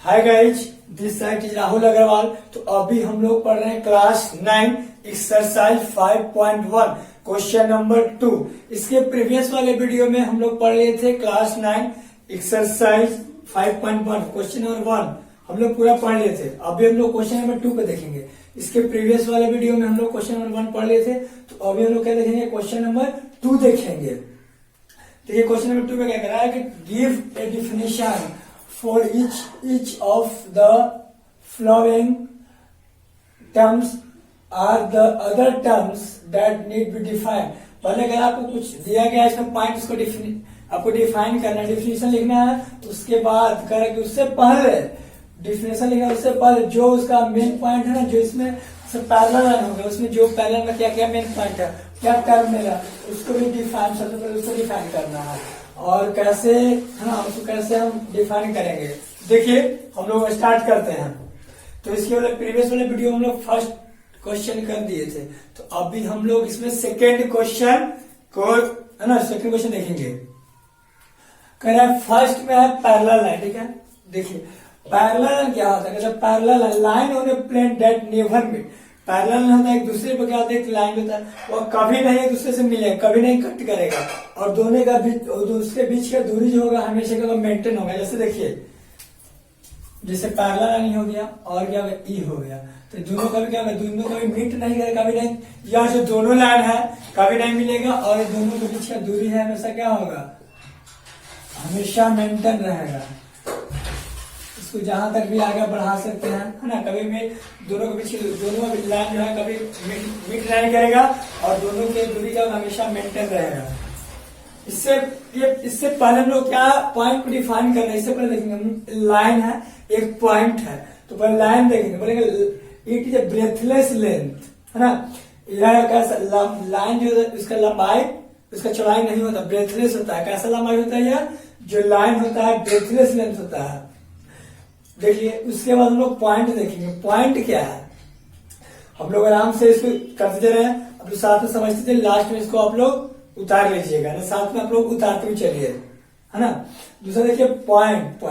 Hi guys, this side is Rahul Agarwal. तो अभी हम लोग पढ़ रहे हैं क्लास 9 एक्सरसाइज 5.1 क्वेश्चन नंबर 2। इसके प्रीवियस वाले वीडियो में हम लोग पढ़ रहे थे क्लास 9 एक्सरसाइज 5.1 क्वेश्चन नंबर 1 हम लोग पूरा पढ़ लिए थे। अभी हम लोग क्वेश्चन नंबर 2 पे देखेंगे। इसके प्रीवियस वाले वीडियो में हम लोग क्वेश्चन नंबर 1 पढ़ लिए थे, तो अभी हम लोग क्या देखेंगे, क्वेश्चन नंबर 2 देखेंगे। तो ये क्वेश्चन नंबर 2 में क्या कर रहा है कि give a definition for each of the following terms are the other terms that need be defined। पहले अगर आपको कुछ दिया गया है इसमें पॉइंट, उसको आपको डिफाइन करना है, डिफिनेशन लिखना है। उसके बाद कह रहा है कि उससे पहले डिफिनेशन लिखना है, उससे पहले जो उसका मेन पॉइंट है ना, जो इसमें पैरेलल लाइन होगा, उसमें जो पैरेलल में क्या क्या मेन पॉइंट है, क्या टर्म मिला, उसको भी डिफाइन, सबसे पहले उसको डिफाइन करना है। और कैसे है ना, उसको कैसे हम डिफाइन करेंगे, देखिए हम लोग स्टार्ट करते हैं। तो इसके वाले प्रीवियस वाले वीडियो हम लोग फर्स्ट क्वेश्चन कर दिए थे, तो अभी हम लोग इसमें सेकेंड क्वेश्चन को है ना, सेकेंड क्वेश्चन देखेंगे। कह रहा है फर्स्ट में है पैरेलल लाइन, ठीक है। देखिए पैरेलल लाइन क्या होता है, parallel line on a plane that never meet. Parallel होता है एक दूसरे पर, क्या होता है एक लाइन होता है, वो कभी नहीं एक दूसरे से मिलेगा, कभी नहीं कट करेगा, और दोनों का बीच, उसके बीच का दूरी जो होगा हमेशा का मेंटेन होगा। जैसे देखिए, जैसे पैरेलल लाइन हो गया और क्या होगा, ई हो गया, तो दोनों का भी क्या होगा, दोनों कभी मीट नहीं करेगा, कभी नहीं, या जो दोनों लाइन है कभी नहीं मिलेगा, और दोनों के बीच का दूरी है हमेशा क्या होगा, हमेशा मेंटेन रहेगा। इसको जहां तक भी आगे बढ़ा सकते हैं, है ना। कभी भी दोनों के बीच, दोनों लाइन जो है कभी मीट नहीं करेगा, और दोनों के दूरी का हमेशा मेंटेन रहेगा। इससे पहले हम लोग क्या पॉइंट को डिफाइन कर रहे हैं। इससे पहले देखेंगे लाइन है, एक पॉइंट है, तो पहले लाइन देखेंगे, बोलेंगे it is a breathless length, है ना। यह कैसा लाइन जो है, उसका लंबाई, उसका चौड़ाई नहीं होता, ब्रेथलेस होता है। कैसा लंबाई होता है, यह जो लाइन होता है ब्रेथलेस लेंथ होता है। देखिए उसके बाद हम लोग पॉइंट देखेंगे। पॉइंट क्या है, हम लोग आराम से इसको करते जा रहे हैं, अब साथ में समझते थे, लास्ट में इसको आप लोग उतार लीजिएगा ना, साथ में आप लोग उतारते हुए चलिए, है ना। दूसरा देखिए पॉइंट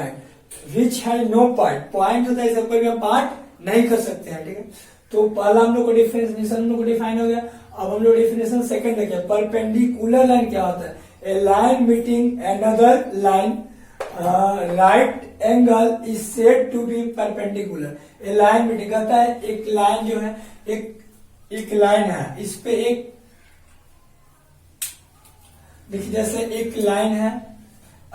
विच है नो पॉइंट। पॉइंट होता है इसे कोई भी पार्ट नहीं कर सकते हैं, ठीक है। तो पहला हम लोग को डिफिनेशन हम लोग को डिफाइन हो गया। अब हम लोग डिफिनेशन सेकंड देखिए, परपेंडिकुलर लाइन क्या होता है, a line meeting another line right angle is said to be perpendicular. A line meeting कहता है एक लाइन जो है, एक लाइन है, इस पे एक, देखिए जैसे एक लाइन है,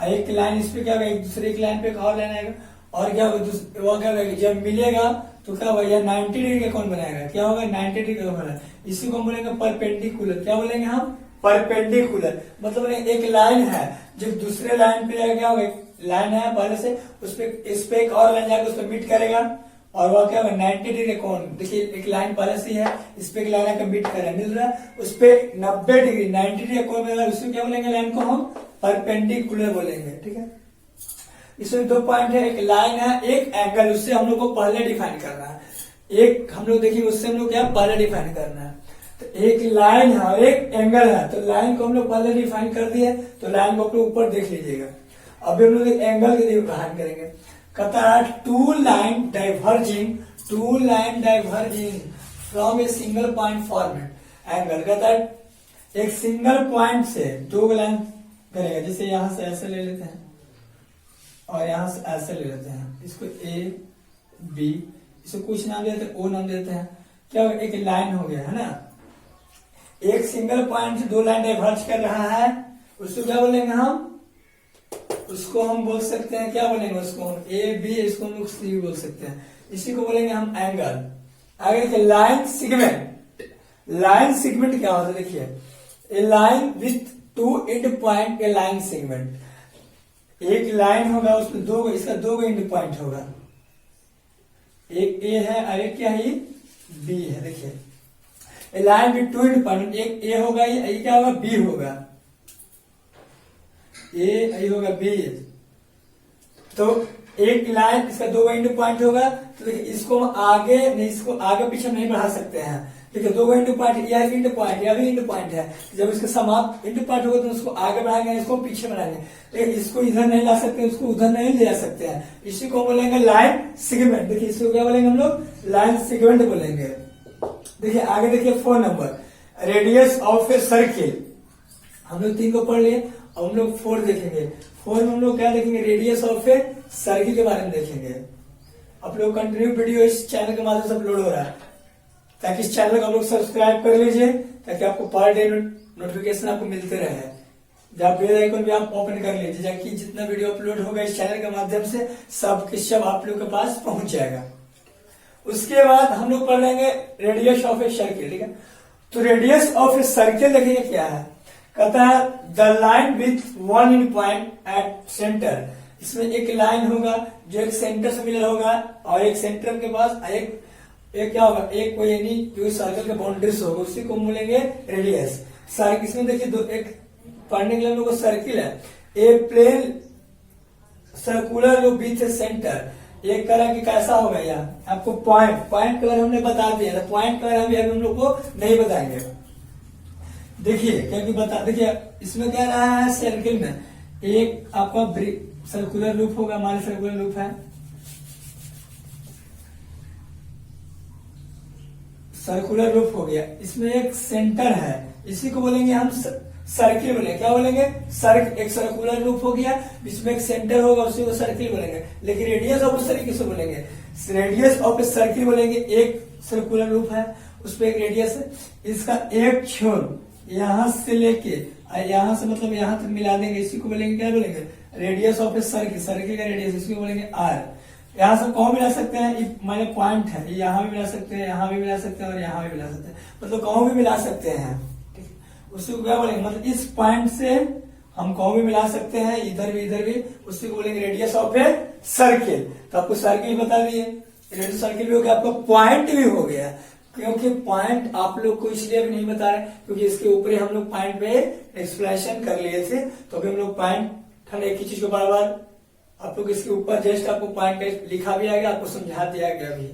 एक लाइन इस पे क्या होगा, एक दूसरे की लाइन पे एक और लाइन आएगा, और क्या होगा, वो क्या होगा, जब मिलेगा तो क्या होगा, यह 90 डिग्री का कोण बनाएगा, क्या होगा 90 डिग्री का बनाएगा। इसी को बोलेंगे परपेंडिकुलर। क्या बोलेंगे हम, परपेंडिकुलर। मतलब एक लाइन है जो दूसरे लाइन पे क्या होगा, लाइन है पहले से, उस पे इस पे एक और लाइन जाकर उसको मीट करेगा, और वह क्या होगा 90 डिग्री कोण। देखिए एक लाइन पहले से है, इस पे एक लाइन आकर मीट कर रहा है, मिल रहा है, उस पे 90 डिग्री 90 डिग्री कोण मिल रहा है, उसको क्या बोलेंगे, लाइन को हम परपेंडिकुलर बोलेंगे, ठीक है। इसमें दो पॉइंट है, एक लाइन है, एक एंगल, उससे हम लोग को पहले डिफाइन करना है। एक हम लोग देखिए, उससे हम लोग क्या पहले डिफाइन करना है। तो एक लाइन है और एक एंगल है, तो लाइन को हम लोग पहले डिफाइन कर दिए, तो लाइन को आप लोग ऊपर देख लीजिएगा। अभी हम लोग एंगल के डिफाइन करेंगे। कहता है two line diverging from a single point format angle. कहता है एक सिंगल पॉइंट से दो लाइन करेगा, जैसे यहां से ऐसे ले लेते हैं और यहां से ऐसे ले लेते हैं, इसको ए बी, इसको कुछ नाम देते हैं, ओ नाम देते हैं। क्या होगा, एक लाइन हो गया, है ना। एक सिंगल पॉइंट से दो लाइन डाइवर्ज कर रहा है, उसको क्या बोलेंगे हम, उसको हम बोल सकते हैं, क्या बोलेंगे उसको हम, ए बी, इसको हम लोग सी बोल सकते हैं, इसी को बोलेंगे हम एंगल। आगे देखिए लाइन सेगमेंट। लाइन सेगमेंट क्या होता है, देखिए a line with two end point, a line segment. एक लाइन होगा, उसमें दो, इसका दो एंड पॉइंट होगा, एक ए है और एक क्या है, बी है। देखिए a line with two end point, एक ए होगा, ये क्या होगा, बी होगा, ए होगा बी। तो एक लाइन, इसका दो एंड पॉइंट होगा, तो देखिए इसको आगे नहीं, इसको आगे पीछे नहीं बढ़ा सकते हैं, देखिए 2 इंटू पॉइंट, यह इंटू पॉइंट, यह भी इंटू पॉइंट है। जब इसका समाप्त इंटू पॉइंट होगा तो उसको आगे बढ़ाएंगे, इसको पीछे बढ़ाएंगे, लेकिन इसको इधर नहीं ला सकते, उसको उधर नहीं ले जा सकते हैं। इसी को बोलेंगे लाइन सेगमेंट। देखिए इसको क्या बोलेंगे हम लोग, लाइन सेगमेंट बोलेंगे। देखिए आगे देखिए 4 number, radius of a circle. हम लोग 3 को पढ़ लिए, अब हम लोग 4 देखेंगे। 4 में हम लोग क्या देखेंगे, रेडियस ऑफ ए सर्किल के बारे में देखेंगे। आप लोग कंटिन्यू वीडियो इस चैनल के माध्यम से अपलोड हो रहा है, ताकि इस चैनल को आप लोग सब्सक्राइब कर लीजिए, ताकि आपको पर डे नोटिफिकेशन आपको मिलते रहे। जब बेल आइकन भी आप ओपन कर लीजिए, ताकि जितना वीडियो अपलोड होगा इस चैनल के माध्यम से सब के सब आप लोग के पास पहुंच जाएगा। उसके बाद हम लोग पढ़ लेंगे रेडियस ऑफ ए सर्किल। ठीक है, तो रेडियस ऑफ ए सर्किल देखिए क्या है, कहता है the line with 1 in point at centre. इसमें एक लाइन होगा जो एक सेंटर से मिला होगा, और एक सेंटर के पास एक क्या होगा, एक कोई यानी जो सर्कल के बाउंड्रीज होगा, उसी को बोलेंगे रेडियस। सर्किल इसमें देखिए एक पढ़ने के लिए हम लोग को सर्किल है, ए प्लेन सर्कुलर जो बीच है सेंटर, एक तरह की कैसा होगा यहाँ आपको पॉइंट के बारे में हमने बता दिया था, पॉइंट के बारे में हम लोग को नहीं बताएंगे। देखिए क्योंकि देखिए इसमें क्या रहा है, सर्किल में एक आपका सर्कुलर लूप होगा, हमारे सर्कुलर लूप है, सर्कुलर लूप हो गया। इसमें एक सेंटर है, इसी को बोलेंगे हम सर्किल बोलेंगे। क्या बोलेंगे, एक सर्कुलर लूप हो गया, इसमें एक सेंटर होगा, उसी को सर्किल बोलेंगे। लेकिन रेडियस ऑफ सर्किल किसको बोलेंगे, रेडियस ऑफ सर्किल बोलेंगे। एक सर्कुलर लूप है, उस पर एक रेडियस है, इसका एक छोर यहां से लेके यहां से मतलब यहां तक मिला देंगे, इसी को बोलेंगे क्या बोलेंगे, radius of a circle. Circle का रेडियस इसको बोलेंगे आर। यहाँ से कौन मिला सकते हैं, माने पॉइंट है, यहाँ भी मिला सकते हैं, यहाँ भी मिला सकते हैं, और यहाँ भी मिला सकते हैं, मतलब कौन भी मिला सकते हैं। उसी को क्या बोलेंगे, मतलब इस पॉइंट से हम कौन भी मिला सकते हैं, इधर भी, उसी को बोलेंगे रेडियस ऑफ ए सर्किल। तो आपको सर्किल बता दिए, रेडियस सर्किल भी हो गया, आपका पॉइंट भी हो गया। क्योंकि पॉइंट आप लोग को इसलिए भी नहीं बता रहे क्योंकि इसके ऊपर हम लोग पॉइंट पे एक्सप्लेनेशन कर लिए थे, तो अभी हम लोग पॉइंट एक ही चीज को बार बार आप लोग इसके ऊपर जस्ट आपको पॉइंट लिखा भी आएगा, आपको समझा दिया गया भी।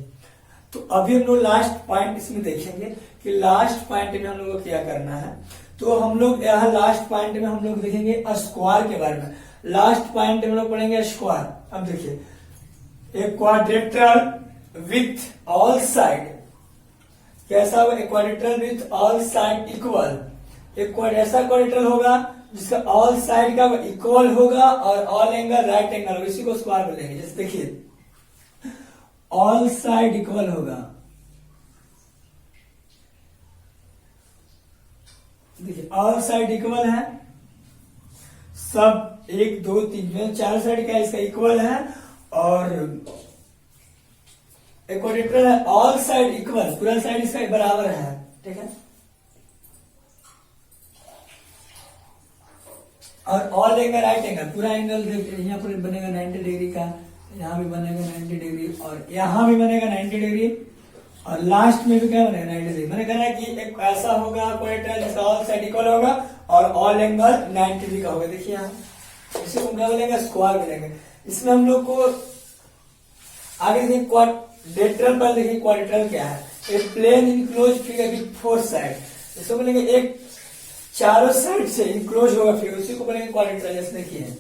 तो अभी हम लोग लास्ट पॉइंट इसमें देखेंगे कि लास्ट पॉइंट में हम लोग को क्या करना है। तो हम लोग यहाँ लास्ट पॉइंट में हम लोग देखेंगे स्क्वायर के बारे में। लास्ट पॉइंट में हम लोग पढ़ेंगे स्क्वायर। अब देखिए एक क्वाड्रेट्रल विथ ऑल साइड कैसा होगा, एक क्वाड्रेट्रल विथ ऑल साइड इक्वल। एक ऐसा क्वाड्रेट्रल होगा जिसका ऑल साइड का इक्वल होगा और ऑल एंगल राइट एंगल होगा, इसी को स्क्वायर बोलेंगे। जैसे देखिए ऑल साइड इक्वल होगा, देखिए ऑल साइड इक्वल है, सब 1 2 3 4 साइड का इसका इक्वल है, और एक क्वाड्रेट्रल है ऑल साइड इक्वल, पूरा साइड इसका बराबर है। ठीक है, और ऑल एंगल राइट एंगल, पूरा एंगल यहाँ पर बनेगा 90 डिग्री का, यहाँ भी बनेगा 90 डिग्री, और यहाँ भी बनेगा 90 डिग्री, और लास्ट में भी क्या बनेगा 90 डिग्री। मैंने कहा कि एक ऐसा होगा क्वाड्रेट्रल जिसका ऑल साइड इक्वल होगा और ऑल एंगल 90 डिग्री का होगा। देखिए यहाँ इसे हम क्या बोलेंगे, स्क्वायर बोलेंगे। इसमें हम लोग को आगे देखिए क्वाड्रेट्रल पर देखिए क्वाड्रेट्रल क्या है, एक plane enclose figure with 4 side, इसको बोलेंगे एक चारों साइड से इनक्लोज होगा फिगर, उसी को बोलेंगे क्वाड्रेट्रल। जैसे देखिए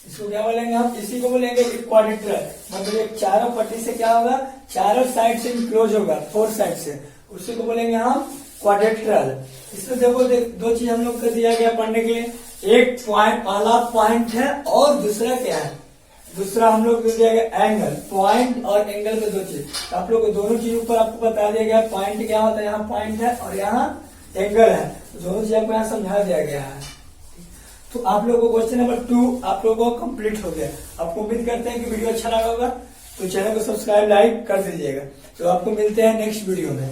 इसको क्या बोलेंगे हम, इसी को बोलेंगे क्वाड्रेट्रल। मतलब एक चारों पट्टी से क्या होगा, चारों साइड से इनक्लोज होगा 4 साइड से, उसी को बोलेंगे हम क्वाड्रेट्रल। इसमें देखो दो चीज हम लोग को दिया गया पढ़ने के लिए, एक पॉइंट पहला पॉइंट है और दूसरा क्या है, दूसरा हम लोग दिया गया एंगल। पॉइंट और एंगल में 2 चीज, आप लोग को दोनों चीज ऊपर आपको बता दिया गया। पॉइंट क्या होता है, यहाँ पॉइंट है और यहाँ एंगल है, दोनों चीज आपको यहाँ समझा दिया गया है। तो आप लोगों को क्वेश्चन नंबर 2 आप लोगों को कंप्लीट हो गया। आपको उम्मीद करते हैं कि वीडियो अच्छा लगा होगा, तो चैनल को सब्सक्राइब लाइक कर दीजिएगा। तो आपको मिलते हैं नेक्स्ट वीडियो में।